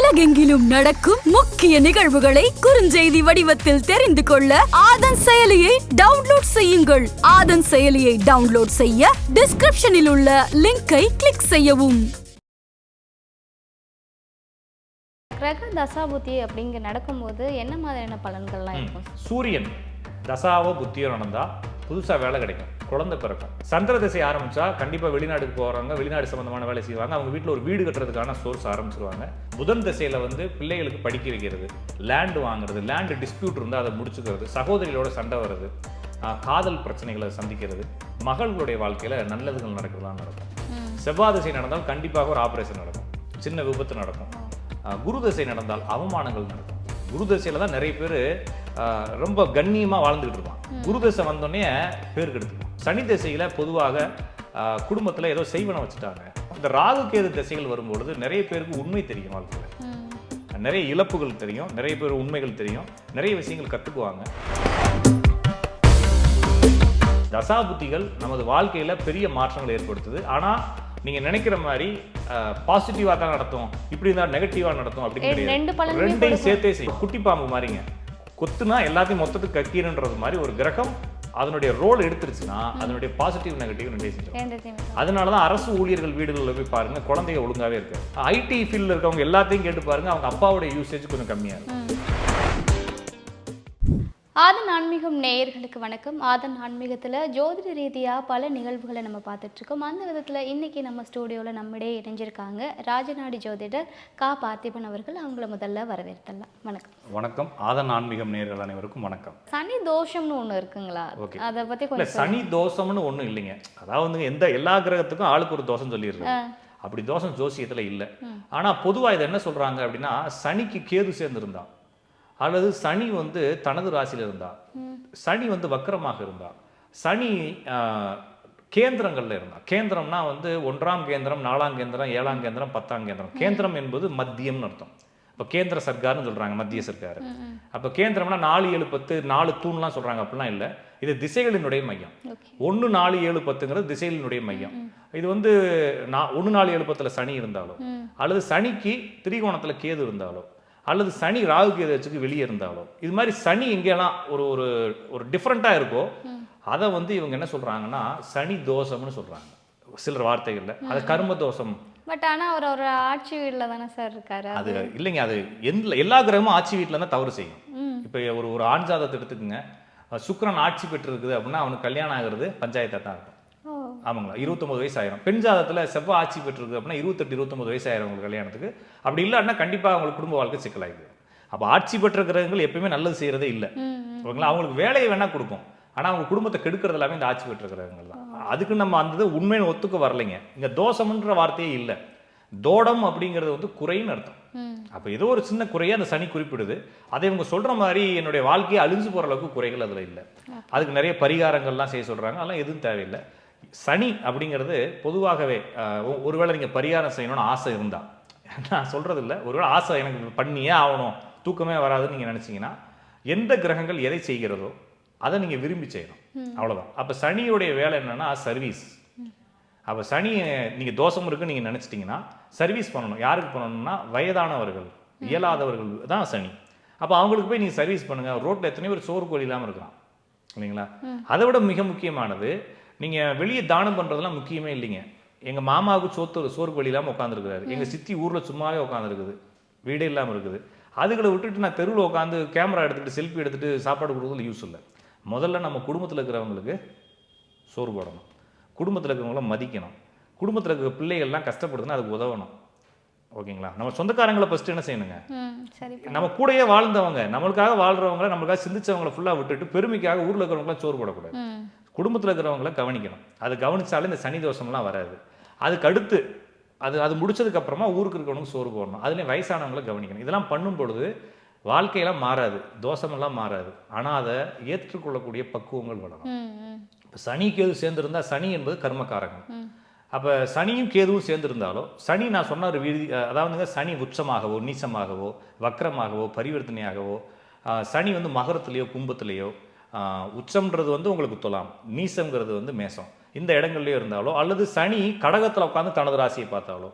உலகெங்கிலும் நடக்கும் முக்கிய நிகழ்வுகளை குறுஞ்செய்தி வடிவத்தில் தெரிந்து கொள்ள ஆதன் செயலியை டவுன்லோட் செய்யுங்கள். ஆதன் செயலியை டவுன்லோட் செய்ய டிஸ்கிரிப்ஷனில் உள்ள லிங்கை கிளிக் செய்யவும். கிரக தசாபுத்தி அப்படிங்க நடக்கும்போது என்ன மாதிரியான பலன்கள்லாம் இருக்கும்? சூரியன் தசாவோ புத்தியோ நடந்தா புதுசாக வேலை கிடைக்கும், குழந்தை பிறக்கும். சந்திர திசை ஆரம்பிச்சா கண்டிப்பாக வெளிநாட்டுக்கு போகிறவங்க வெளிநாடு சம்பந்தமான வேலை செய்வாங்க. அவங்க வீட்டில் ஒரு வீடு கட்டுறதுக்கான சோர்ஸ் ஆரம்பிச்சிருவாங்க. புதன் திசையில் பிள்ளைகளுக்கு படிக்க வைக்கிறது, லேண்டு வாங்குறது, லேண்டு டிஸ்பியூட் இருந்தால் அதை முடிச்சுக்கிறது, சகோதரிகளோட சண்டை வர்றது, காதல் பிரச்சனைகளை சந்திக்கிறது, மகளுடைய வாழ்க்கையில் நல்லதுகள் நடக்கிறதுலாம் நடக்கும். செவ்வாய் திசை நடந்தால் கண்டிப்பாக ஒரு ஆப்ரேஷன் நடக்கும், சின்ன விபத்து நடக்கும். குரு திசை நடந்தால் அவமானங்கள் நடக்கும். குரு திசையில் தான் நிறைய பேர் ரொம்ப கண்ணியமாக வாழ்ந்துகிட்டு இருப்பான். குரு திசை வந்தோடனே பேர் கெடுத்துக்கும். சனி திசையில் பொதுவாக குடும்பத்தில் ஏதோ செய்வனை வச்சுட்டாங்க. இந்த ராகு கேது திசைகள் வரும்பொழுது நிறைய பேருக்கு உண்மை தெரியும், வாழ்க்கையில் நிறைய இழப்புகள் தெரியும், நிறைய பேர் உண்மைகள் தெரியும், நிறைய விஷயங்கள் கற்றுக்குவாங்க. தசாபுத்திகள் நமது வாழ்க்கையில் பெரிய மாற்றங்கள் ஏற்படுத்துது. ஆனால் நீங்க நினைக்கிற மாதிரி பாசிட்டிவா தான் நடத்தும், இப்படி இருந்தா நெகட்டிவா நடத்தும் அப்படின்னு ரெண்டையும் சேர்த்தே செய்யும். குட்டி பாம்பு மாதிரிங்க, கொத்துனா எல்லாத்தையும் மொத்தத்துக்கு கக்கீரன்றது மாதிரி ஒரு கிரகம் அதனுடைய ரோல் எடுத்துருச்சுன்னா அதனுடைய பாசிட்டிவ் நெகட்டிவ் ரெண்டையும் செஞ்சோம். அதனாலதான் அரசு ஊழியர்கள் வீடுகளில் போய் பாருங்க, குழந்தைங்க ஒழுங்காவே இருக்கு. ஐடி ஃபீல்ட்ல இருக்கவங்க எல்லாத்தையும் கேட்டு பாருங்க, அவங்க அப்பாவோட யூசேஜ் கொஞ்சம் கம்மியா இருக்கும். ஆதன் ஆன்மீகம் நேயர்களுக்கு வணக்கம். ஆதன் ஆன்மீகத்தில் ஜோதிட ரீதியாக பல நிகழ்வுகளை நம்ம பார்த்துட்ருக்கோம். அந்த விதத்தில் இன்றைக்கி நம்ம ஸ்டூடியோவில் நம்மிடையே இணைஞ்சிருக்காங்க ராஜநாடி ஜோதிடர் கா பார்த்திபன் அவர்கள். அவங்கள முதல்ல வரவேற்கலாம். வணக்கம். வணக்கம். ஆதன் ஆன்மீகம் நேயர்கள் அனைவருக்கும் வணக்கம். சனி தோஷம்னு ஒன்று இருக்குங்களா? அதை பற்றி கொஞ்சம். சனி தோஷம்னு ஒன்றும் இல்லைங்க. அதாவது எல்லா கிரகத்துக்கும் ஆளுக்கு ஒரு தோஷம் சொல்லிடுறாங்க. அப்படி தோஷம் ஜோசியத்தில் இல்லை. ஆனால் பொதுவாக இதை என்ன சொல்கிறாங்க அப்படின்னா, சனிக்கு கேது சேர்ந்துருந்தா, அல்லது சனி தனது ராசியில் இருந்தா, சனி வக்கரமாக இருந்தா, சனி கேந்திரங்கள்ல இருந்தா, கேந்திரம்னா 1ஆம் கேந்திரம், 4ஆம் கேந்திரம், 7ஆம் கேந்திரம், 10ஆம் கேந்திரம். கேந்திரம் என்பது மத்தியம்னு அர்த்தம். இப்போ கேந்திர சர்க்கார்னு சொல்றாங்க, மத்திய சர்க்கார். அப்போ கேந்திரம்னா 4, 7, 10, 4 தூண்லாம் சொல்றாங்க, அப்படிலாம் இல்லை. இது திசைகளினுடைய மையம். 1, 4, 7, 10ங்கிறது திசைகளினுடைய மையம். இது 1, 4, 7, 10ல சனி இருந்தாலோ, அல்லது சனிக்கு திரிகோணத்துல கேது இருந்தாலோ, அல்லது சனி ராகு கேது வச்சுக்கு வெளியே இருந்தாலோ, இது மாதிரி சனி எங்கெல்லாம் ஒரு ஒரு டிஃப்ரெண்ட்டாக இருக்கோ அதை இவங்க என்ன சொல்கிறாங்கன்னா சனி தோஷம்னு சொல்கிறாங்க சிலர் வார்த்தைகளில். அது கர்ம தோஷம். பட் ஆனால் அவர் ஒரு ஆட்சி வீட்டில் தானே சார் இருக்காரு. அது இல்லைங்க, அது எல்லா கிரகமும் ஆட்சி வீட்டில் தான் தவறு செய்யும். இப்போ ஒரு ஆண் ஜாதகத்தை எடுத்துக்கோங்க, சுக்கிரன் ஆட்சி பெற்று இருக்குது அப்படின்னா அவனுக்கு கல்யாணம் ஆகிறது பஞ்சாயத்தாக தான் இருக்கும். ஆமாங்களா, 29 வயசு ஆயிரும். பெண் ஜாதகத்தில் செவ்வாய் ஆட்சி பெற்றிருக்கு அப்படின்னா 28, 29 வயசு ஆயிரம் உங்களுக்கு கல்யாணத்துக்கு. அப்படி இல்லைன்னா கண்டிப்பாக அவங்களுக்கு குடும்ப வாழ்க்கை சிக்கலாயிடுது. அப்போ ஆட்சி பெற்ற கிரகங்கள் எப்பயுமே நல்லது செய்யறதே இல்லை. ஓகேங்களா, அவங்களுக்கு வேலையை வேணா கொடுக்கும், ஆனால் அவங்க குடும்பத்தை கெடுக்கிறது எல்லாமே இந்த ஆட்சி பெற்ற கிரகங்கள் தான். அதுக்கு நம்ம அந்த உண்மையை ஒத்துக்க வரலைங்க. இங்கே தோஷம்ன்ற வார்த்தையே இல்லை. தோடம் அப்படிங்கிறது குறைன்னு அர்த்தம். அப்போ ஏதோ ஒரு சின்ன குறையை அந்த சனி குறிப்பிடுது. அதை இவங்க சொல்ற மாதிரி என்னுடைய வாழ்க்கையை அழிஞ்சு போற அளவுக்கு குறைகள் அதில் இல்லை. அதுக்கு நிறைய பரிகாரங்கள்லாம் செய்ய சொல்றாங்க, அதெல்லாம் எதுவும் தேவையில்லை. சனி அப்படிங்கிறது பொதுவாகவே ஒருவேளை நீங்கள் பரிகாரம் செய்யணும்னு ஆசை இருந்தா, நான் சொல்றது இல்லை, ஒருவேளை ஆசை எனக்கு பண்ணியே ஆகணும், தூக்கமே வராதுன்னு நீங்கள் நினச்சிங்கன்னா, எந்த கிரகங்கள் எதை செய்கிறதோ அதை நீங்கள் விரும்பி செய்யணும், அவ்வளோதான். அப்போ சனியுடைய வேலை என்னன்னா சர்வீஸ். அப்போ சனி நீங்கள் தோஷம் இருக்குன்னு நீங்கள் நினச்சிட்டிங்கன்னா சர்வீஸ் பண்ணணும். யாருக்கு பண்ணணும்னா வயதானவர்கள், இயலாதவர்கள் தான் சனி. அப்போ அவங்களுக்கு போய் நீங்கள் சர்வீஸ் பண்ணுங்க. ரோட்டில் எத்தனையோ பேர் சோறு கோழி இல்லாமல் இருக்கிறான் இல்லைங்களா? அதை விட மிக முக்கியமானது, நீங்கள் வெளியே தானம் பண்ணுறதுலாம் முக்கியமே இல்லைங்க. எங்கள் மாமாவுக்கு சோறு வழி இல்லாமல் உட்காந்துருக்குறாரு, எங்கள் சித்தி ஊரில் சும்மாவே உட்காந்துருக்குது, வீடே இல்லாமல் இருக்குது. அதுகளை விட்டுட்டு நான் தெருவில் உட்காந்து கேமரா எடுத்துகிட்டு செல்ஃபி எடுத்துகிட்டு சாப்பாடு கொடுக்குறதுல யூஸ் இல்லை. முதல்ல நம்ம குடும்பத்தில் இருக்கிறவங்களுக்கு சோறு போடணும், குடும்பத்தில் இருக்கிறவங்கள மதிக்கணும், குடும்பத்தில் இருக்கிற பிள்ளைகள்லாம் கஷ்டப்படுதுன்னா அதுக்கு உதவணும். ஓகேங்களா, நம்ம சொந்தக்காரங்களை ஃபஸ்ட்டு என்ன செய்யணுங்க, நம்ம கூடயே வாழ்ந்தவங்க, நம்மளுக்காக வாழ்கிறவங்களை, நம்மளுக்காக சிந்திச்சவங்களை ஃபுல்லாக விட்டுட்டு பெருமைக்காக ஊரில் இருக்கிறவங்களாம் சோறு போடக்கூடாது. குடும்பத்தில் இருக்கிறவங்கள கவனிக்கணும். அது கவனிச்சாலும் இந்த சனி தோஷம்லாம் வராது. அதுக்கு அடுத்து அது முடிச்சதுக்கு அப்புறமா ஊருக்கு இருக்கிறவங்களுக்கு சோறு போடணும். அதுலேயும் வயசானவங்களை கவனிக்கணும். இதெல்லாம் பண்ணும் பொழுது வாழ்க்கையெல்லாம் மாறாது, தோஷமெல்லாம் மாறாது. ஆனால் அதை ஏற்றுக்கொள்ளக்கூடிய பக்குவங்கள் வளரும். இப்போ சனி கேது சேர்ந்துருந்தா, சனி என்பது கர்மக்காரகம். அப்போ சனியும் கேதுவும் சேர்ந்துருந்தாலோ, சனி நான் சொன்ன ஒரு அதாவது சனி உச்சமாகவோ, நீச்சமாகவோ, வக்கரமாகவோ, பரிவர்த்தனையாகவோ, சனி மகரத்துலேயோ கும்பத்துலேயோ, உச்சம்ன்றது உங்களுக்கு துலாம், நீசம்ங்கிறது மேசம், இந்த இடங்கள்லயோ இருந்தாலோ, அல்லது சனி கடகத்தில் உட்காந்து தனது ராசியை பார்த்தாலோ,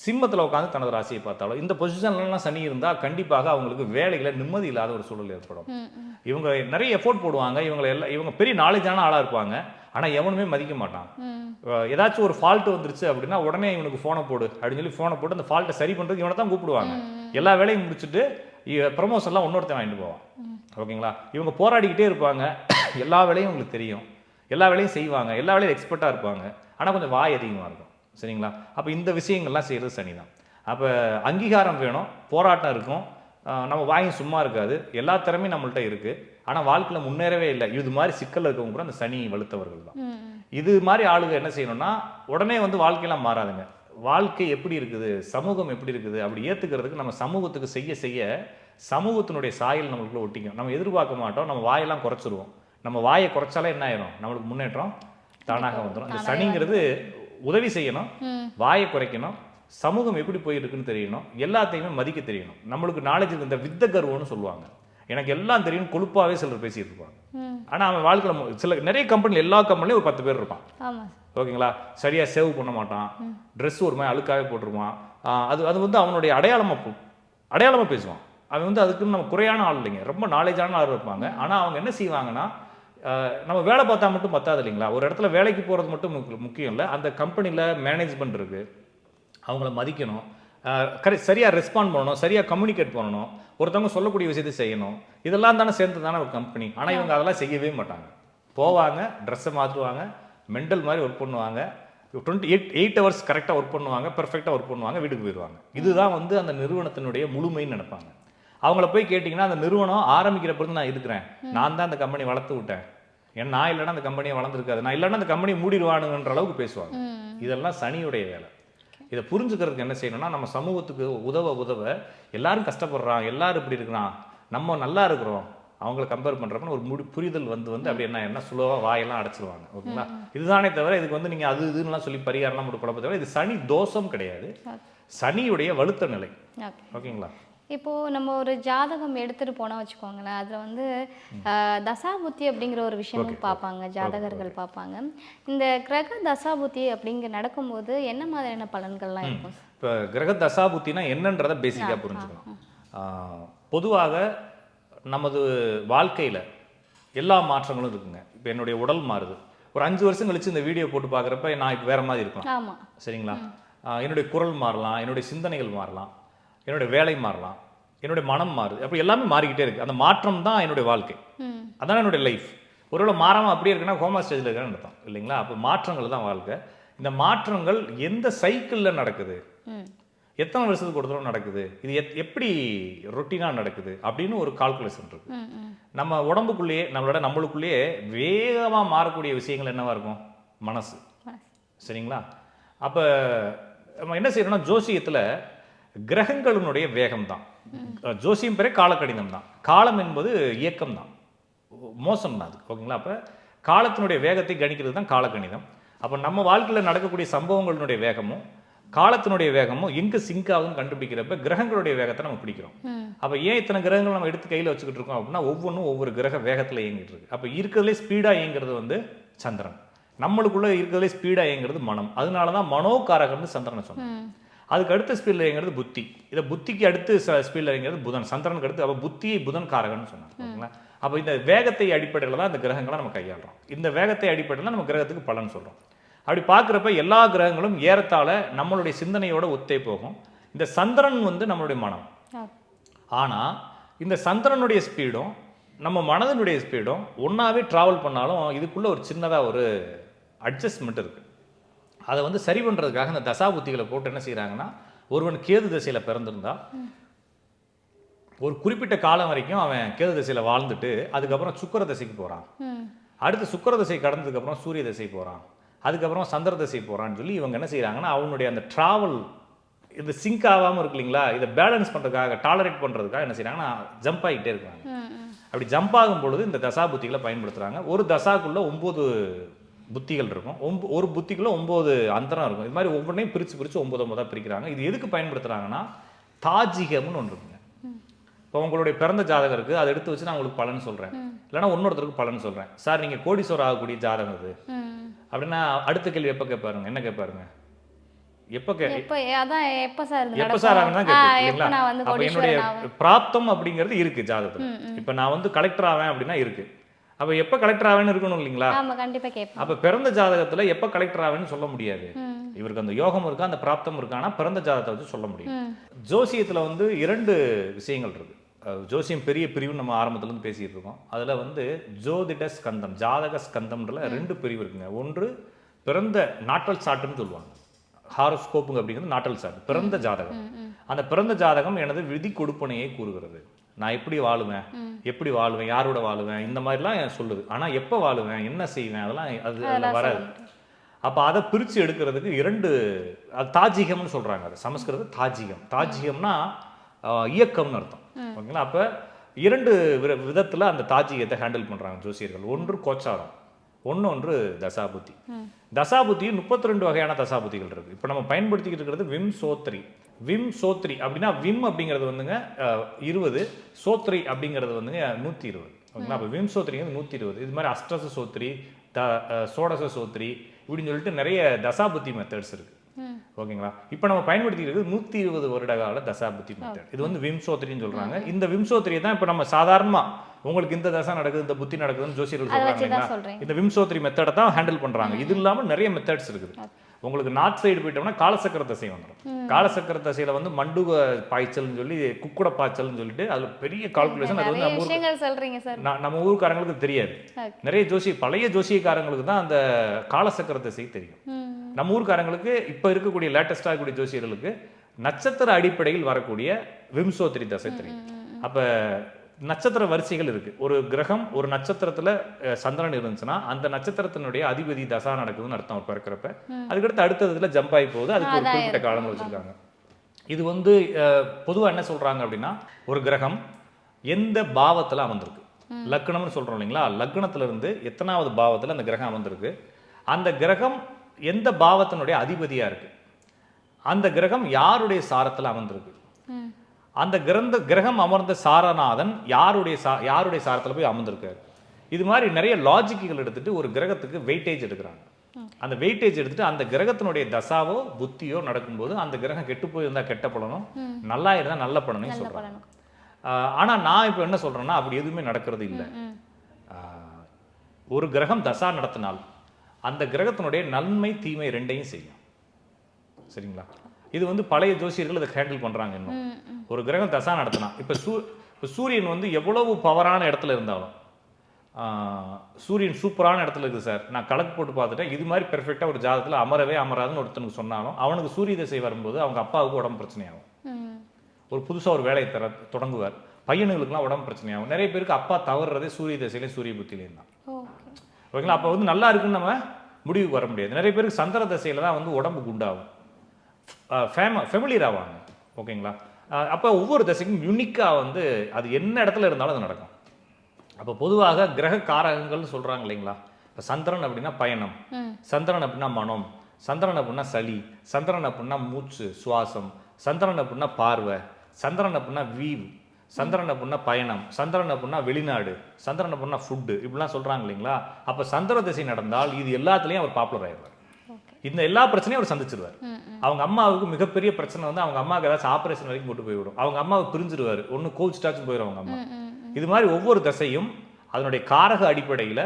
சிம்மத்தில் உட்காந்து தனது ராசியை பார்த்தாலும் இந்த பொசிஷன்லாம் சனி இருந்தால் கண்டிப்பாக அவங்களுக்கு வேலைகளை நிம்மதி இல்லாத ஒரு சூழல் ஏற்படும். இவங்க நிறைய எஃபோர்ட் போடுவாங்க, இவங்க பெரிய நாலேஜான ஆளாக இருப்பாங்க, ஆனால் எவனுமே மதிக்க மாட்டான். ஏதாச்சும் ஒரு ஃபால்ட் வந்துருச்சு அப்படின்னா உடனே இவனுக்கு ஃபோனை போடு அப்படின்னு சொல்லி ஃபோனை போட்டு அந்த ஃபால்ட்டை சரி பண்ணுறதுக்கு இவனை தான் கூப்பிடுவாங்க. எல்லா வேலையும் முடிச்சுட்டு ப்ரமோஷன்லாம் இன்னொருத்தன் வாங்கிட்டு போவான். ஓகேங்களா? இவங்க போராடிக்கிட்டே இருப்பாங்க, எல்லா வேலையும் உங்களுக்கு தெரியும், எல்லா வேலையும் செய்வாங்க, எல்லா வேலையும் எக்ஸ்பர்ட்டாக இருப்பாங்க, ஆனால் கொஞ்சம் வாய் அதிகமாக இருக்கும். சரிங்களா? அப்போ இந்த விஷயங்கள்லாம் செய்கிறது சனி தான். அப்போ அங்கீகாரம் வேணும், போராட்டம் இருக்கும், நம்ம வாயும் சும்மா இருக்காது, எல்லா திறமையும் நம்மள்ட்ட இருக்குது, ஆனால் வாழ்க்கையில் முன்னேறவே இல்லை. இது மாதிரி சிக்கல் இருக்கவங்க கூட அந்த சனி வலுத்தவர்கள் தான். இது மாதிரி ஆளுங்க என்ன செய்யணும்னா உடனே வந்து வாழ்க்கையெல்லாம் மாறாதுங்க. வாழ்க்கை எப்படி இருக்குது, சமூகம் எப்படி இருக்குது அப்படி ஏற்றுக்கிறதுக்கு நம்ம சமூகத்துக்கு செய்ய செய்ய சமூகத்தினுடைய சாயல் நம்மளுக்குள்ள ஒட்டிக்கும். நம்ம எதிர்பார்க்க மாட்டோம், நம்ம வாயெல்லாம் குறைச்சிருவோம். நம்ம வாயை குறைச்சாலே என்ன ஆயிரும், நம்மளுக்கு முன்னேற்றம் தானாக வந்துடும். இந்த சனிங்கிறது உதவி செய்யணும், வாயை குறைக்கணும், சமூகம் எப்படி போயிருக்குன்னு தெரியணும், எல்லாத்தையுமே மதிக்க தெரியணும். நம்மளுக்கு நாலேஜ் இருக்கு, இந்த வித்த கர்வம்னு சொல்லுவாங்க, எனக்கு எல்லாம் தெரியும் கொழுப்பாவே சிலர் பேசிட்டு இருப்பாங்க. ஆனா அவன் வாழ்க்கையில் சில நிறைய கம்பெனியில் எல்லா கம்பெனிலையும் ஒரு 10 பேர் இருப்பான். ஓகேங்களா? சரியா சேவ் பண்ண மாட்டான், ட்ரெஸ் ஒரு மாதிரி அழுக்காவே போட்டுருவான், அது வந்து அவனுடைய அடையாளமா பேசுவான். அவன் வந்து அதுக்குன்னு நம்ம குறையான ஆள் இல்லைங்க, ரொம்ப நாலேஜான ஆள் இருப்பாங்க. ஆனா அவங்க என்ன செய்வாங்கன்னா நம்ம வேலை பார்த்தா மட்டும் பத்தாது இல்லைங்களா? ஒரு இடத்துல வேலைக்கு போகிறது மட்டும் முக்கியம் இல்லை, அந்த கம்பெனியில் மேனேஜ்மெண்ட் இருக்குது, அவங்கள மதிக்கணும், சரியாக ரெஸ்பாண்ட் பண்ணணும், சரியாக கம்யூனிகேட் பண்ணணும், ஒருத்தவங்க சொல்லக்கூடிய விஷயத்தை செய்யணும். இதெல்லாம் தானே சேர்ந்து தானே ஒரு கம்பெனி. ஆனால் இவங்க அதெல்லாம் செய்யவே மாட்டாங்க. போவாங்க, ட்ரெஸ்ஸை மாற்றுவாங்க, மெண்டல் மாதிரி ஒர்க் பண்ணுவாங்க, 8 ஹவர்ஸ் கரெக்டாக ஒர்க் பண்ணுவாங்க, பெர்ஃபெக்டாக ஒர்க் பண்ணுவாங்க, வீட்டுக்கு போயிடுவாங்க. இதுதான் வந்து அந்த நிறுவனத்தினுடைய முழுமைன்னு நினைப்பாங்க. அவங்கள போய் கேட்டிங்கன்னா அந்த நிறுவனம் ஆரம்பிக்கிற பொழுது நான் இருக்கிறேன், நான் தான் அந்த கம்பெனி வளர்த்து விட்டேன், ஏன்னா நான் இல்லைன்னா அந்த கம்பெனியை வளர்ந்துருக்காது, நான் இல்லைன்னா அந்த கம்பெனியை மூடிடுவானுங்கன்ற அளவுக்கு பேசுவாங்க. இதெல்லாம் சனியுடைய வேலை. இதை புரிஞ்சுக்கிறதுக்கு என்ன செய்யணும்னா நம்ம சமூகத்துக்கு உதவ எல்லாரும் கஷ்டப்படுறான், எல்லாரும் இப்படி இருக்கிறான், நம்ம நல்லா இருக்கிறோம், அவங்கள கம்பேர் பண்ணுறப்ப ஒரு புரிதல் வந்து அப்படி என்ன சுலோவாக வாயெல்லாம் அடைச்சிருவாங்க. ஓகேங்களா? இதுதானே தவிர இதுக்கு வந்து நீங்கள் அது இதுலாம் சொல்லி பரிகாரம்லாம் போட்டு குழப்ப தவிர இது சனி தோஷம் கிடையாது, சனியுடைய வலுத்த நிலை. ஓகேங்களா? இப்போது நம்ம ஒரு ஜாதகம் எடுத்துகிட்டு போனால் வச்சுக்கோங்களேன், அதில் வந்து தசாபுத்தி அப்படிங்கிற ஒரு விஷயமும் பார்ப்பாங்க, ஜாதகர்கள் பார்ப்பாங்க. இந்த கிரக தசாபுத்தி அப்படிங்கிற நடக்கும்போது என்ன மாதிரியான பலன்கள்லாம் இருக்கும்? இப்போ கிரக தசாபுத்தினா என்னன்றதை பேசிக்காக புரிஞ்சுக்கணும். பொதுவாக நமது வாழ்க்கையில் எல்லா மாற்றங்களும் இருக்குங்க. இப்போ என்னுடைய உடல் மாறுது, ஒரு 5 வருஷம் கழிச்சு இந்த வீடியோ போட்டு பார்க்குறப்ப நான் இப்போ வேற மாதிரி இருக்கலாம். ஆமாம், சரிங்களா? என்னுடைய குரல் மாறலாம், என்னுடைய சிந்தனைகள் மாறலாம், என்னுடைய வேலை மாறலாம், என்னுடைய மனம் மாறுது, அப்போ எல்லாமே மாறிக்கிட்டே இருக்கு. அந்த மாற்றம் தான் என்னுடைய வாழ்க்கை, அதான் என்னுடைய லைஃப். ஒருவேளை மாறாமல் அப்படியே இருக்குன்னா கோமா ஸ்டேஜில் இருக்கான்னு அர்த்தம் இல்லைங்களா? அப்போ மாற்றங்கள் தான் வாழ்க்கை. இந்த மாற்றங்கள் எந்த சைக்கிளில் நடக்குது, எத்தனை வருஷத்துக்கு ஒரு தடவை நடக்குது, இது எப்படி ரொட்டீனாக நடக்குது அப்படின்னு ஒரு கால்குலேஷன் இருக்கு. நம்ம உடம்புக்குள்ளேயே நம்மளுக்குள்ளேயே வேகமாக மாறக்கூடிய விஷயங்கள் என்னவா இருக்கும்? மனசு. சரிங்களா? அப்போ நம்ம என்ன செய்யறோம்னா ஜோசியத்தில் கிரகங்களினுடைய வேகம் தான் ஜோசியம், பேரே காலக்கணிதம் தான். காலம் என்பது இயக்கம் தான், மோசம் தான் அது. ஓகேங்களா? அப்போ காலத்தினுடைய வேகத்தை கணிக்கிறது தான் காலக்கணிதம். அப்போ நம்ம வாழ்க்கையில் நடக்கக்கூடிய சம்பவங்களினுடைய வேகமும் காலத்தினுடைய வேகமும் எங்கே சிங்க் ஆகுதுன்னு கண்டுபிடிக்கிறப்ப கிரகங்களுடைய வேகத்தை நம்ம பிடிக்கிறோம். அப்போ ஏன் இத்தனை கிரகங்கள் நம்ம எடுத்து கையில் வச்சுக்கிட்டு இருக்கோம் அப்படின்னா ஒவ்வொன்றும் ஒவ்வொரு கிரக வேகத்தில் இயங்கிட்டு இருக்கு. அப்போ இருக்கிறதுலே ஸ்பீடாக இயங்கிறது வந்து சந்திரன், நம்மளுக்குள்ள இருக்கிறதுலே ஸ்பீடாக இயங்கிறது மனம். அதனால தான் மனோகாரகம்னு சந்திரனை சொன்னோம். அதுக்கு அடுத்த ஸ்பீடில் இயங்கிறது புத்தி, இதை புத்திக்கு அடுத்து ஸ்பீடில் இயங்கிறது புதன், சந்திரனுக்கு அடுத்து. அப்போ புத்தியை புதன் காரகம்னு சொன்னாங்க. ஓகேங்களா? அப்போ இந்த வேகத்தை அடிப்படையில் தான் இந்த கிரகங்களை நம்ம கையாளுறோம். இந்த வேகத்தை அடிப்படையில் நம்ம கிரகத்துக்கு பலன் சொல்கிறோம். அப்படி பார்க்குறப்ப எல்லா கிரகங்களும் ஏறத்தாழ நம்மளுடைய சிந்தனையோட ஒத்தே போகும். இந்த சந்திரன் வந்து நம்மளுடைய மனம். ஆனால் இந்த சந்திரனுடைய ஸ்பீடும் நம்ம மனதினுடைய ஸ்பீடும் ஒன்றாவே ட்ராவல் பண்ணாலும் இதுக்குள்ளே ஒரு சின்னதாக ஒரு அட்ஜஸ்ட்மெண்ட் இருக்குது. அதை வந்து சரி பண்ணுறதுக்காக இந்த தசாபுத்திகளை போட்டு என்ன செய்கிறாங்கன்னா, ஒருவன் கேது திசையில் பிறந்திருந்தா ஒரு குறிப்பிட்ட காலம் வரைக்கும் அவன் கேது திசையில் வாழ்ந்துட்டு அதுக்கப்புறம் சுக்கிர திசைக்கு போகிறான், அடுத்து சுக்கிர திசை கடந்ததுக்கப்புறம் சூரிய திசை போகிறான், அதுக்கப்புறம் சந்திர திசை போகிறான்னு சொல்லி இவங்க என்ன செய்கிறாங்கன்னா அவனுடைய அந்த ட்ராவல் இது சிங்க் ஆகாமல் இருக்கு இல்லைங்களா, இதை பேலன்ஸ் பண்ணுறதுக்காக டாலரேட் பண்ணுறதுக்காக என்ன செய்கிறாங்கன்னா ஜம்ப் ஆகிட்டே இருக்காங்க. அப்படி ஜம்ப் ஆகும் பொழுது இந்த தசாபுத்திகளை பயன்படுத்துகிறாங்க. ஒரு தசாக்குள்ளே 9 புத்திகள் இருக்கும், ஒரு புத்திக்குள்ள 9 அந்தரம் இருக்கும். இது மாதிரி ஒவ்வொன்றையும் பிரித்து 9 பிரிக்கிறாங்க. இது எதுக்கு பயன்படுத்துகிறாங்கன்னா தாஜிகம்னு ஒன்று இருக்குங்க. இப்போ உங்களுடைய பிறந்த ஜாதகம் இருக்குது, அதை எடுத்து வச்சு நான் உங்களுக்கு பலன் சொல்கிறேன், இல்லைன்னா இன்னொருத்தருக்கு பலன் சொல்கிறேன். சார் நீங்கள் கோடீஸ்வரர் ஆகக்கூடிய ஜாதகம் அது அப்படின்னா அடுத்த கேள்வி எப்போ கேட்பாருங்க, என்ன கேட்பாருங்க? எப்ப சார் ஆகணும் தான் கேட்கு இல்லைங்களா? அப்ப என்னுடைய பிராப்தம் அப்படிங்கிறது இருக்கு ஜாதகத்துல. இப்ப நான் வந்து கலெக்டர் ஆவேன் அப்படின்னா இருக்கு. அப்ப எப்ப கலெக்டர் ஆவேன்னு இருக்கணும் இல்லைங்களா? கண்டிப்பா கேட்பேன். அப்ப பிறந்த ஜாதகத்துல எப்ப கலெக்டர் ஆவேன்னு சொல்ல முடியாது. இவருக்கு அந்த யோகம் இருக்கா, அந்த பிராப்தம் இருக்கா, ஆனா பிறந்த ஜாதகத்தை வச்சு சொல்ல முடியும். ஜோசியத்துல வந்து 2 விஷயங்கள் இருக்கு. ஜோசியம் பெரிய பிரிவு நம்ம ஆரம்பத்துல இருந்து பேசிட்டு இருக்கோம். அதுல வந்து ஜோதிட ஸ்கந்தம், ஜாதக ஸ்கந்தம்ன்றல 2 பிரிவு இருக்குங்க. ஒன்று பிறந்த நாட்டல் சாட்டுன்னு சொல்லுவாங்க. ஹாரோஸ்கோப்புங்க அப்படிங்கிறது நாட்டல் சாட்டு, பிறந்த ஜாதகம். அந்த பிறந்த ஜாதகம் எனது விதி கொடுப்பனையை கூறுகிறது. நான் எப்படி வாழுவேன், யாரோட வாழுவேன், இந்த மாதிரிலாம் சொல்லுது. ஆனா எப்ப வாழுவேன், என்ன செய்வேன், அதெல்லாம் அது வராது. அப்ப அதை பிரிச்சு எடுக்கிறதுக்கு 2 தாஜிகம்னு சொல்றாங்க. அது சமஸ்கிருத தாஜிகம். தாஜிகம்னா இயக்கம்னு அர்த்தம். ஓகேங்களா? அப்ப 2 விதத்துல அந்த தாஜிகத்தை ஹேண்டில் பண்றாங்க ஜோசியர்கள். ஒன்று கோச்சாரம், ஒன்று தசாபுத்தி. தசாபுத்தியும் 32 வகையான தசாபுத்திகள் இருக்கு. இப்ப நம்ம பயன்படுத்திக்கிட்டு இருக்கிறது விம் சோத்ரி அப்படின்னா விம் அப்படிங்கிறது வந்துங்க 20, சோத்ரி அப்படிங்கிறது வந்துங்க 120. ஓகேங்களா? அப்ப விம் சோத்ரிங்கிறது 120. இது மாதிரி அஷ்டச சோத்ரி, சோடச சோத்ரி இப்படின்னு சொல்லிட்டு நிறைய தசாபுத்தி மெத்தட்ஸ் இருக்கு. ஓகேங்களா? இப்ப நம்ம பயன்படுத்திக்கிறது 120 வருட கால தசாபுத்தி மெத்தட். இது வந்து விம்சோத்ரின்னு சொல்றாங்க. இந்த விம்சோத்ரியை தான் இப்ப நம்ம சாதாரணமா உங்களுக்கு இந்த தசா நடக்குது, இந்த புத்தி நடக்குதுன்னு ஜோசியர்கள் சொல்றாங்க. இந்த விம்சோத்ரி மெத்தடை தான் ஹேண்டில் பண்றாங்க. இது இல்லாம நிறைய மெத்தட்ஸ் இருக்குது. உங்களுக்கு நார்த் சைடு போயிட்டோம்னா காலசக்கர தசை வந்துடும். காலசக்கர தசையில வந்து மண்டுக பாய்ச்சல்னு சொல்லி, குக்குட பாய்ச்சல்னு சொல்லிட்டு அதுல பெரிய கால்குலேஷன். அது வந்து நம்ம ஊருக்காரங்களுக்கு தெரியாது. நிறைய பழைய ஜோசியக்காரங்களுக்கு தான் அந்த காலசக்கர தசை தெரியும். நம்ம ஊருக்காரங்களுக்கு இப்ப இருக்கக்கூடிய லேட்டஸ்டா இருக்கக்கூடிய ஜோசியர்களுக்கு நட்சத்திர அடிப்படையில் வரக்கூடிய விம்சோத்ரி தசை தெரியும். அப்ப நட்சத்திர வரிசைகள் இருக்கு. ஒரு கிரகம் ஒரு நட்சத்திரத்துல சந்திரன் இருந்துச்சுன்னா அந்த நட்சத்திரத்தினுடைய அதிபதி தசா நடக்குதுன்னு அர்த்தம் அவர் பிறக்கிறப்ப. அதுக்கடுத்து அடுத்ததுல ஜம்ப் ஆகி போகுது. அதுக்கு ஒரு குறிப்பிட்ட காலங்கள் வச்சிருக்காங்க. இது வந்து பொதுவா என்ன சொல்றாங்க அப்படின்னா, ஒரு கிரகம் எந்த பாவத்துல அமர்ந்திருக்கு, லக்னம்னு சொல்றோம் இல்லைங்களா, லக்னத்துல இருந்து எத்தனாவது பாவத்துல அந்த கிரகம் அமர்ந்திருக்கு, அந்த கிரகம் எந்த பாவத்தினுடைய அதிபதியா இருக்கு, அந்த கிரகம் யாருடைய சாரத்துல அமர்ந்திருக்கு, அந்த கிரகம் அமர்ந்த சாரநாதன் யாருடைய சாரத்துல போய் அமர்ந்திருக்காரு. இது மாதிரி நிறைய லாஜிக்குகள் எடுத்துட்டு ஒரு கிரகத்துக்கு வெயிட்டேஜ் எடுக்கிறாங்க. அந்த வெயிட்டேஜ் எடுத்துட்டு அந்த கிரகத்தினுடைய தசாவோ புத்தியோ நடக்கும்போது அந்த கிரகம் கெட்டு போயிருந்தா கெட்ட பலனும், நல்லா இருந்தா நல்ல பலனும் சொல்றாங்க. ஆனா நான் இப்ப என்ன சொல்றேன்னா, அப்படி எதுவுமே நடக்கிறது இல்லை. ஒரு கிரகம் தசா நடத்தினால் அந்த கிரகத்தினுடைய நன்மை தீமை 2ஐயும் செய்யும். சரிங்களா? இது வந்து பழைய ஜோசியர்கள் இதை ஹேண்டில் பண்றாங்க. இன்னும் ஒரு கிரகம் தசா நடத்தினா, இப்ப சூரியன் வந்து எவ்வளவு பவரான இடத்துல இருந்தாலும், சூரியன் சூப்பரான இடத்துல இருக்குது சார், நான் கணக்கு போட்டு பார்த்துட்டேன், இது மாதிரி பெர்ஃபெக்டா ஒரு ஜாதகத்துல அமரவே அமராதுன்னு ஒருத்தனுக்கு சொன்னாலும் அவனுக்கு சூரிய திசை வரும்போது அவங்க அப்பாவுக்கு உடம்பு பிரச்சனையாகும். ஒரு புதுசா ஒரு வேலையை தொடங்குவார், பையனுங்களுக்குலாம் உடம்பு பிரச்சனையாகும். நிறைய பேருக்கு அப்பா தவறுறதே சூரிய திசையிலையும் சூரிய புத்திலையும் தான். ஓகேங்களா? அப்ப வந்து நல்லா இருக்குன்னு நம்ம முடிவுக்கு வர முடியாது. நிறைய பேருக்கு சந்திர திசையில தான் வந்து உடம்பு குண்டாகும், ஃபெமிலியர் ஆவாங்க. ஓகேங்களா? அப்போ ஒவ்வொரு தசைக்கும் யூனிக்கா வந்து அது என்ன இடத்துல இருந்தாலும் அது நடக்கும். அப்போ பொதுவாக கிரக காரகங்கள்னு சொல்றாங்க இல்லைங்களா. இப்போ சந்திரன் அப்படின்னா பயணம், சந்திரன் அப்படின்னா மனம், சந்திரன் அப்படின்னா சளி, சந்திரன் அப்படின்னா மூச்சு சுவாசம், சந்திரன் அப்படின்னா பார்வை, சந்திரன் அப்படின்னா வீவ், சந்திரன் அப்படின்னா பயணம், சந்திரன் அப்படின்னா வெளிநாடு, சந்திரன் அப்படின்னா ஃபுட்டு, இப்படிலாம் சொல்றாங்க இல்லைங்களா. அப்போ சந்திர திசை நடந்தால் இது எல்லாத்துலேயும் அவர் பாப்புலர் ஆயிடுவார். இந்த எல்லா பிரச்சனையும் அவர் சந்திச்சிருவார். அவங்க அம்மாவுக்கு மிகப்பெரிய பிரச்சனை வந்து அவங்க அம்மாவுக்கு ஏதாச்சும் ஆபரேஷன் வரைக்கும் கொண்டு போய்விடும். அவங்க அம்மாவை பிரிஞ்சிருவாரு, ஒன்னு கோவிச்சிட்டாச்சும் போயிடும் அவங்க அம்மா. இது மாதிரி ஒவ்வொரு தசையும் அதனுடைய காரக அடிப்படையில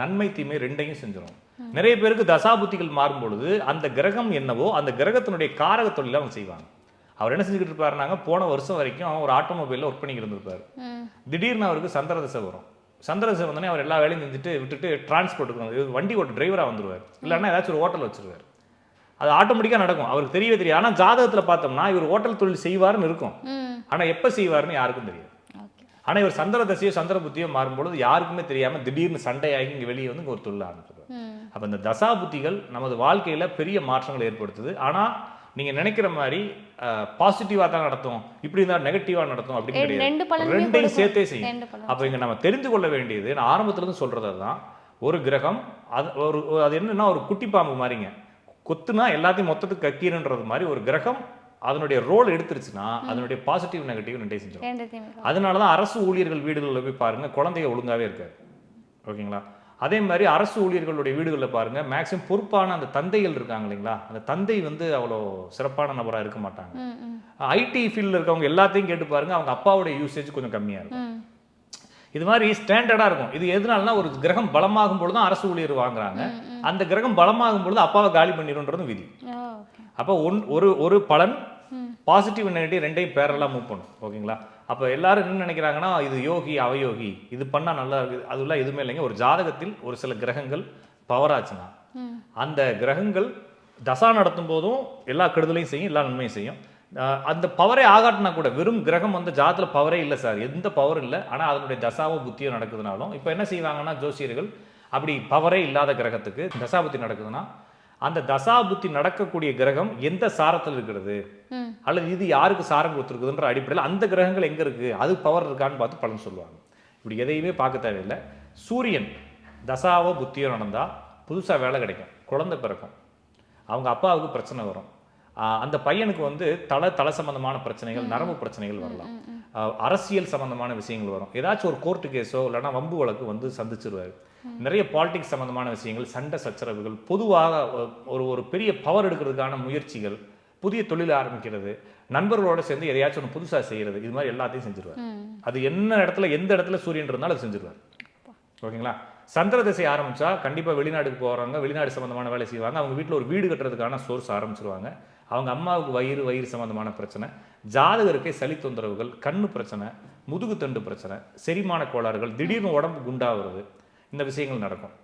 நன்மை தீமை 2ஐயும் செஞ்சிடும். நிறைய பேருக்கு தசாபுத்திகள் மாறும் பொழுது அந்த கிரகம் என்னவோ அந்த கிரகத்தினுடைய காரக தொழில அவங்க செய்வாங்க. அவர் என்ன செஞ்சுக்கிட்டு இருப்பாருனாங்க, போன வருஷம் வரைக்கும் அவர் ஒரு ஆட்டோமொபைல்ல ஒர்க் பண்ணிக்கிட்டு இருந்திருப்பாரு. திடீர்னு அவருக்கு சந்திர தசை வரும். சந்திர தசை வந்தோடனே அவர் எல்லா வேலையும் செஞ்சுட்டு விட்டுட்டு டிரான்ஸ்போர்ட்டுக்கு வண்டி ஓட்ட டிரைவரா வந்துருவார், இல்லைன்னா ஏதாச்சும் ஒரு ஹோட்டல் வச்சிருவார். அது ஆட்டோமேட்டிக்கா நடக்கும், அவருக்கு தெரியவே தெரியாது. ஆனா ஜாதகத்துல பார்த்தோம்னா இவர் ஹோட்டல் தொழில் செய்வாருன்னு இருக்கும், ஆனா எப்ப செய்வாருன்னு யாருக்கும் தெரியாது. ஆனா இவர் சந்திர தசையோ சந்திர புத்தியோ மாறும்பொழுது யாருக்குமே தெரியாம திடீர்னு சண்டையாகி இங்க வெளியே வந்து இங்க ஒரு தொழில் ஆரம்பிச்சிருவார். அப்ப இந்த தசா புத்திகள் நமது வாழ்க்கையில பெரிய மாற்றங்களை ஏற்படுத்துது. ஆனா நீங்க நினைக்கிற மாதிரி பாசிட்டிவா தான் நடத்தும், இப்படி இருந்தா நெகட்டிவா நடத்தும் அப்படின்னு கிடையாது, ரெண்டையும் சேர்த்தே செய்யும். அப்ப இங்க நம்ம தெரிந்து கொள்ள வேண்டியது, நான் ஆரம்பத்துல இருந்து சொல்றது அதுதான், ஒரு கிரகம் அது என்னன்னா ஒரு குட்டி பாம்பு மாதிரிங்க, கொத்துனா எல்லாத்தையும் மொத்தத்துக்கு கக்கீரன்றது மாதிரி ஒரு கிரகம் அதனுடைய ரோல் எடுத்துருச்சுன்னா அதனுடைய பாசிட்டிவ் நெகட்டிவ் ரெண்டையும் செஞ்சிடும். அதனாலதான் அரசு ஊழியர்கள் வீடுகளில் போய் பாருங்க, குழந்தைங்க ஒழுங்காவே இருக்காது. ஓகேங்களா? அதே மாதிரி அரசு ஊழியர்களுடைய வீடுகளில் பாருங்க மேக்சிமம் பொறுப்பான அந்த தந்தைகள் இருக்காங்க இல்லைங்களா, அந்த தந்தை வந்து அவ்வளோ சிறப்பான நபராக இருக்க மாட்டாங்க. ஐடி ஃபீல்டில் இருக்கவங்க எல்லாத்தையும் கேட்டு பாருங்க, அவங்க அப்பாவுடைய யூசேஜ் கொஞ்சம் கம்மியாக இருக்கும். இது மாதிரி ஸ்டாண்டர்டாக இருக்கும். இது எதனாலனா ஒரு கிரகம் பலமாகும் பொழுது தான் அரசு ஊழியர் வாங்குறாங்க. அந்த கிரகம் பலமாகும் பொழுது அப்பாவை காலி பண்ணிடும்ன்றது விதி. அப்போ ஒரு பலன் பாசிட்டிவ் நெகட்டிவ் ரெண்டையும் பேரலாம் மூவ் பண்ணும். ஓகேங்களா? அப்போ எல்லாரும் என்ன நினைக்கிறாங்கன்னா, இது யோகி அவயோகி, இது பண்ணால் நல்லா இருக்குது, அதெல்லாம் எதுவுமே இல்லைங்க. ஒரு ஜாதகத்தில் ஒரு சில கிரகங்கள் பவர் ஆச்சுன்னா அந்த கிரகங்கள் தசா நடத்தும் போதும் எல்லா கெடுதலையும் செய்யும், எல்லா நன்மையும் செய்யும். அந்த பவரே ஆகாட்டினா கூட, வெறும் கிரகம் வந்து ஜாதத்தில் பவரே இல்லை சார், எந்த பவரும் இல்லை, ஆனால் அதனுடைய தசாவோ புத்தியோ நடக்குதுனாலும் இப்போ என்ன செய்வாங்கன்னா ஜோசியர்கள், அப்படி பவரே இல்லாத கிரகத்துக்கு தசாபுத்தி நடக்குதுன்னா அந்த தசாபுத்தி நடக்கக்கூடிய கிரகம் எந்த சாரத்தில் இருக்கிறது அல்லது இது யாருக்கு சாரம் கொடுத்துருக்குதுன்ற அடிப்படையில் அந்த கிரகங்கள் எங்கே இருக்குது, அது பவர் இருக்கான்னு பார்த்து பலன் சொல்லுவாங்க. இப்படி எதையுமே பார்க்க தேவையில்லை. சூரியன் தசாவோ புத்தியோ நடந்தால் புதுசாக வேலை கிடைக்கும், குழந்தை பிறக்கும், அவங்க அப்பாவுக்கு பிரச்சனை வரும், அந்த பையனுக்கு வந்து தலை சம்பந்தமான பிரச்சனைகள், நரம்பு பிரச்சனைகள் வரலாம், அரசியல் சம்பந்தமான விஷயங்கள் வரும், ஏதாச்சும் ஒரு கோர்ட்டு கேஸோ இல்லைன்னா வம்பு வழக்கு வந்து சந்திச்சிருவாரு, நிறைய பாலிடிக்ஸ் சம்பந்தமான விஷயங்கள், சண்டை சச்சரவுகள், பொதுவாக ஒரு பெரிய பவர் எடுக்கிறதுக்கான முயற்சிகள், புதிய தொழில் ஆரம்பிக்கிறது, நண்பர்களோட சேர்ந்து எதையாச்சும் ஒன்று புதுசாக செய்யறது, இது மாதிரி எல்லாத்தையும் செஞ்சிருவார். அது எந்த இடத்துல சூரியன் இருந்தாலும் அது செஞ்சிருவார். ஓகேங்களா? சந்திர திசை ஆரம்பிச்சா கண்டிப்பாக வெளிநாட்டுக்கு போகிறாங்க, வெளிநாடு சம்பந்தமான வேலை செய்வாங்க, அவங்க வீட்டில் ஒரு வீடு கட்டுறதுக்கான சோர்ஸ் ஆரம்பிச்சிருவாங்க, அவங்க அம்மாவுக்கு வயிறு சம்பந்தமான பிரச்சனை, ஜாதகருக்கே சளி தொந்தரவுகள், கண்ணு பிரச்சனை, முதுகு தண்டு பிரச்சனை, செரிமான கோளாறுகள், திடீர்னு உடம்பு குண்டாகிறது, இந்த விஷயங்கள் நடக்கும்.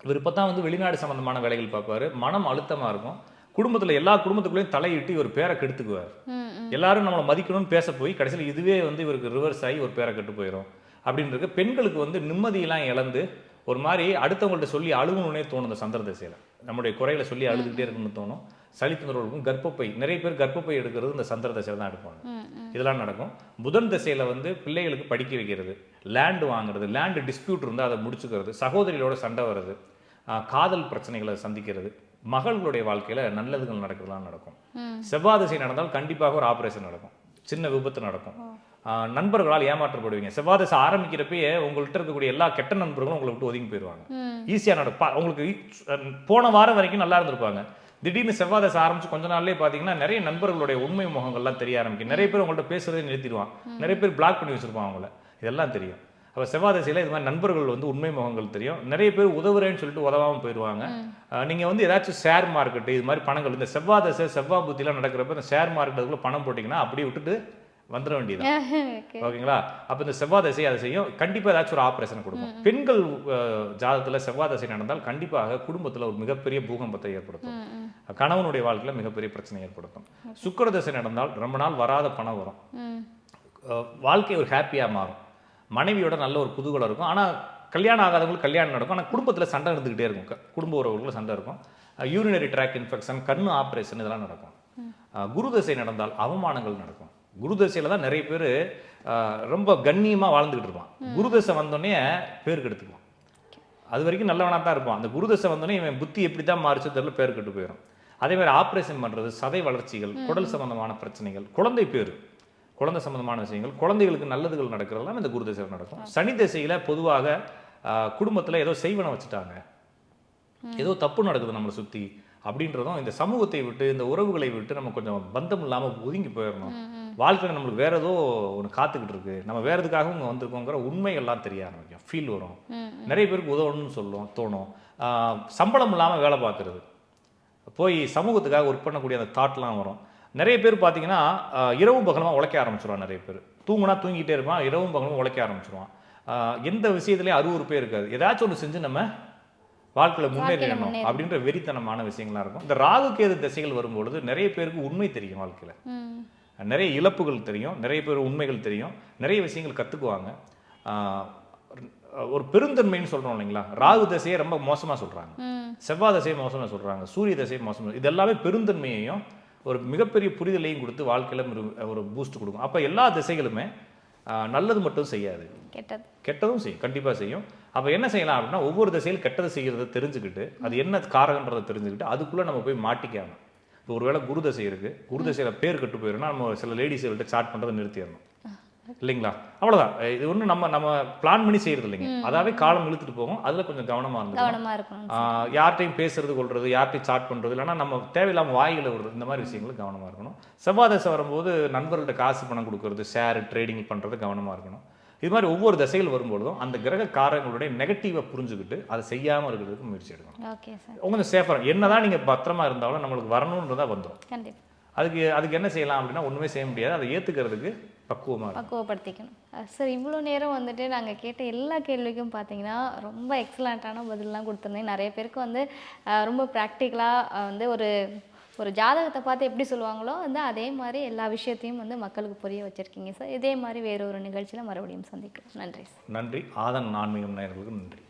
இவர் இப்போ தான் வந்து வெளிநாடு சம்பந்தமான வேலைகள் பார்ப்பாரு, மனம் அழுத்தமாக இருக்கும், குடும்பத்தில் எல்லா குடும்பத்துக்குள்ளேயும் தலையிட்டு இவர் பேரை கெடுத்துக்குவார். எல்லாரும் நம்மளை மதிக்கணும்னு பேச போய் கடைசியில் இதுவே வந்து இவருக்கு ரிவர்ஸ் ஆகி ஒரு பேரை கெட்டு போயிடும். அப்படின்றது பெண்களுக்கு வந்து நிம்மதியெல்லாம் இழந்து ஒரு மாதிரி அடுத்தவங்கள்ட்ட சொல்லி அழுகணுன்னே தோணும். இந்த சந்திர திசையில் நம்முடைய குறைகளை சொல்லி அழுதுகிட்டே இருக்குன்னு தோணும். சளி தொந்தரவுக்கும் கர்ப்பப்பை, நிறைய பேர் கர்ப்பப்பை எடுக்கிறது இந்த சந்திர திசையில் தான் எடுப்பாங்க. இதெல்லாம் நடக்கும். புதன் திசையில் வந்து பிள்ளைகளுக்கு படிக்க வைக்கிறது, லேண்டு வாங்குறது, லேண்டு டிஸ்பியூட் இருந்தால் அதை முடிச்சுக்கிறது, சகோதரிகளோட சண்டை வர்றது, காதல் பிரச்சனைகளை சந்திக்கிறது, மகளுடைய வாழ்க்கையில நல்லதுகள் நடக்கிறதுலாம் நடக்கும். செவ்வாய் திசை நடந்தால் கண்டிப்பாக ஒரு ஆபரேஷன் நடக்கும், சின்ன விபத்து நடக்கும், நண்பர்களால் ஏமாற்றப்படுவீங்க. செவ்வாய் திசை ஆரம்பிக்கிறப்பயே உங்கள்கிட்ட இருக்கக்கூடிய எல்லா கெட்ட நண்பர்களும் உங்களை விட்டு ஒதுங்கி போயிடுவாங்க. ஈஸியாக நடக்கும். உங்களுக்கு போன வாரம் வரைக்கும் நல்லா இருந்திருப்பாங்க, திடீர்னு செவ்வாய் திசை ஆரம்பிச்சு கொஞ்ச நாள்லேயே பார்த்தீங்கன்னா நிறைய நண்பர்களுடைய உண்மை முகங்கள்லாம் தெரிய ஆரம்பிக்கும். நிறைய பேர் உங்கள்கிட்ட பேசுறதே நிறுத்திடுவான், நிறைய பேர் பிளாக் பண்ணி வச்சிருப்பாங்க அவங்கள, இதெல்லாம் தெரியும். அப்போ செவ்வாய் திசையில் இது மாதிரி நண்பர்கள் வந்து உண்மை முகங்கள் தெரியும். நிறைய பேர் உதவுறேன்னு சொல்லிட்டு உதவாமல் போயிடுவாங்க. நீங்கள் வந்து ஏதாச்சும் ஷேர் மார்க்கெட்டு இது மாதிரி பணங்கள், இந்த செவ்வாய் திசை செவ்வாய் புத்திலாம் நடக்கிறப்ப இந்த ஷேர் மார்க்கெட்டுக்குள்ள பணம் போட்டிங்கன்னா அப்படியே விட்டுட்டு வந்துட வேண்டியதான். ஓகேங்களா? அப்போ இந்த செவ்வாய் திசை அதை செய்யும், கண்டிப்பாக ஏதாச்சும் ஒரு ஆப்ரேஷன் கொடுக்கும். பெண்கள் ஜாதகத்தில் செவ்வாய் திசை நடந்தால் கண்டிப்பாக குடும்பத்தில் ஒரு மிகப்பெரிய பூகம்பத்தை ஏற்படுத்தும், கணவனுடைய வாழ்க்கையில் மிகப்பெரிய பிரச்சனை ஏற்படுத்தும். சுக்கிர திசை நடந்தால் ரொம்ப நாள் வராத பணம் வரும், வாழ்க்கை ஒரு ஹாப்பியாக மாறும், மனைவியோட நல்ல ஒரு குதூகலம் இருக்கும். ஆனால் கல்யாணம் ஆகாதவங்களுக்கு கல்யாணம் நடக்கும், ஆனால் குடும்பத்தில் சண்டை இருந்துக்கிட்டே இருக்கும், குடும்ப உறவுகளுக்குள்ள சண்டை இருக்கும், யூரினரி ட்ராக் இன்ஃபெக்ஷன், கண்ணு ஆப்ரேஷன் இதெல்லாம் நடக்கும். குரு தசை நடந்தால் அவமானங்கள் நடக்கும். குரு தசையில் தான் நிறைய பேர் ரொம்ப கண்ணியமாக வாழ்ந்துக்கிட்டு இருப்பான். குரு தசை வந்தோடனே பேர் கெடுத்துக்குவான். அது வரைக்கும் நல்லவனாக தான் இருப்பான். அந்த குரு தசை வந்தோடனே இவன் புத்தி எப்படி தான் மாறிச்சு தெரியல, பேர் கெட்டு போயிடும். அதே மாதிரி ஆப்ரேஷன் பண்ணுறது, சதை வளர்ச்சிகள், குடல் சம்பந்தமான பிரச்சனைகள், குழந்தை பேர், குழந்தை சம்பந்தமான விஷயங்கள், குழந்தைகளுக்கு நல்லதுகள் நடக்கிறதெல்லாம் இந்த குரு திசையில் நடக்கும். சனி திசையில் பொதுவாக குடும்பத்தில் ஏதோ செய்வனை வச்சுட்டாங்க, ஏதோ தப்பு நடக்குது நம்மளை சுற்றி அப்படின்றதும், இந்த சமூகத்தை விட்டு இந்த உறவுகளை விட்டு நம்ம கொஞ்சம் பந்தம் இல்லாமல் ஒதுங்கி போயிடணும், வாழ்க்கையில் நம்மளுக்கு வேற ஏதோ ஒன்று காத்துக்கிட்டு இருக்கு, நம்ம வேற எதுக்காகவும் இங்கே வந்திருக்கோங்கிற உண்மைகள்லாம் தெரிய ஆரம்பிக்கும், ஃபீல் வரும். நிறைய பேருக்கு உதவணும்னு தோணும். சம்பளம் இல்லாமல் வேலை பார்க்குறது, போய் சமூகத்துக்காக ஒர்க் பண்ணக்கூடிய அந்த தாட்லாம் வரும். நிறைய பேர் பார்த்தீங்கன்னா இரவும் பகலமாக உழைக்க ஆரம்பிச்சிருவான். நிறைய பேர் தூங்குனா தூங்கிட்டே இருப்பான், இரவும் பகலமாக உழைக்க ஆரம்பிச்சிருவான். எந்த விஷயத்துலேயும் அருவருப்பே இருக்காது, ஏதாச்சும் ஒன்று செஞ்சு நம்ம வாழ்க்கையில் முன்னேறணும் அப்படின்ற வெறித்தனமான விஷயங்கள்லாம் இருக்கும். இந்த ராகு கேது திசைகள் வரும்பொழுது நிறைய பேருக்கு உண்மை தெரியும், வாழ்க்கையில் நிறைய இழப்புகள் தெரியும், நிறைய பேர் உண்மைகள் தெரியும், நிறைய விஷயங்கள் கற்றுக்குவாங்க. ஒரு பெருந்தன்மைன்னு சொல்கிறோம் இல்லைங்களா, ராகு தசையை ரொம்ப மோசமாக சொல்கிறாங்க, செவ்வாய் தசையை மோசமாக சொல்கிறாங்க, சூரிய தசையை மோசமாக, இது எல்லாமே பெருந்தன்மையையும் ஒரு மிகப்பெரிய புரிதலையும் கொடுத்து வாழ்க்கையில் ஒரு பூஸ்ட் கொடுக்கும். அப்போ எல்லா திசைகளுமே நல்லது மட்டும் செய்யாது, கெட்டதும் செய்யும், கண்டிப்பாக செய்யும். அப்போ என்ன செய்யலாம் அப்படின்னா, ஒவ்வொரு திசையில் கெட்டது செய்கிறத தெரிஞ்சுக்கிட்டு அது என்ன காரகன்றதை தெரிஞ்சுக்கிட்டு அதுக்குள்ளே நம்ம போய் மாட்டிக்காமல், இப்போ ஒருவேளை குரு தசை இருக்குது, குரு தசையில் பேர் கெட்டு போயிடும்னா நம்ம சில லேடிஸை விட்டு சாட் பண்ணுறதை நிறுத்திடணும். இல்லைங்களா? அவ்வளவுதான். இது ஒண்ணு நம்ம பிளான் பண்ணி செய்யறது இல்லைங்க. அதாவே காலம் இழுத்துட்டு போகும். அதுல கொஞ்சம் கவனமா இருக்கணும். யார்ட்டையும் பேசுறது கொள்றது, யார்ட்டையும் சாட் பண்றது, இல்லைன்னா நம்ம தேவையில்லாம வாயில விடுறது, இந்த மாதிரி விஷயங்களும் கவனமா இருக்கணும். செவ்வாய் தசை வரும்போது நண்பர்கள்ட்ட காசு பணம் கொடுக்கறது, ஷேர் ட்ரேடிங் பண்றது கவனமா இருக்கணும். இது மாதிரி ஒவ்வொரு திசைகள் வரும்பொழுதும் அந்த கிரக காரங்களுடைய நெகட்டிவை புரிஞ்சுக்கிட்டு அதை செய்யாம இருக்கிறதுக்கு முயற்சி எடுக்கணும். Okay sir. கொஞ்சம் சேஃபா என்னதான் நீங்க பத்திரமா இருந்தாலும் நம்மளுக்கு வரணும்ன்றதா வந்துடும். கண்டிப்பா. அதுக்கு என்ன செய்யலாம் அப்படின்னா ஒண்ணுமே செய்ய முடியாது. அதை ஏத்துக்கிறதுக்கு பக்குவப்படுத்திக்கணும். சார் இவ்வளோ நேரம் வந்துட்டு நாங்கள் கேட்ட எல்லா கேள்விக்கும் பார்த்தீங்கன்னா ரொம்ப எக்ஸலண்ட்டான பதிலெலாம் கொடுத்துருந்தேன். நிறைய பேருக்கு வந்து ரொம்ப ப்ராக்டிக்கலாக வந்து ஒரு ஜாதகத்தை பார்த்து எப்படி சொல்லுவாங்களோ வந்து அதே மாதிரி எல்லா விஷயத்தையும் வந்து மக்களுக்கு புரிய வச்சுருக்கீங்க சார். இதே மாதிரி வேறு ஒரு நிகழ்ச்சியில் மறுபடியும் சந்திக்கலாம். நன்றி சார். நன்றி. ஆதன் ஆன்மீகம் நேயர்களுக்கு நன்றி.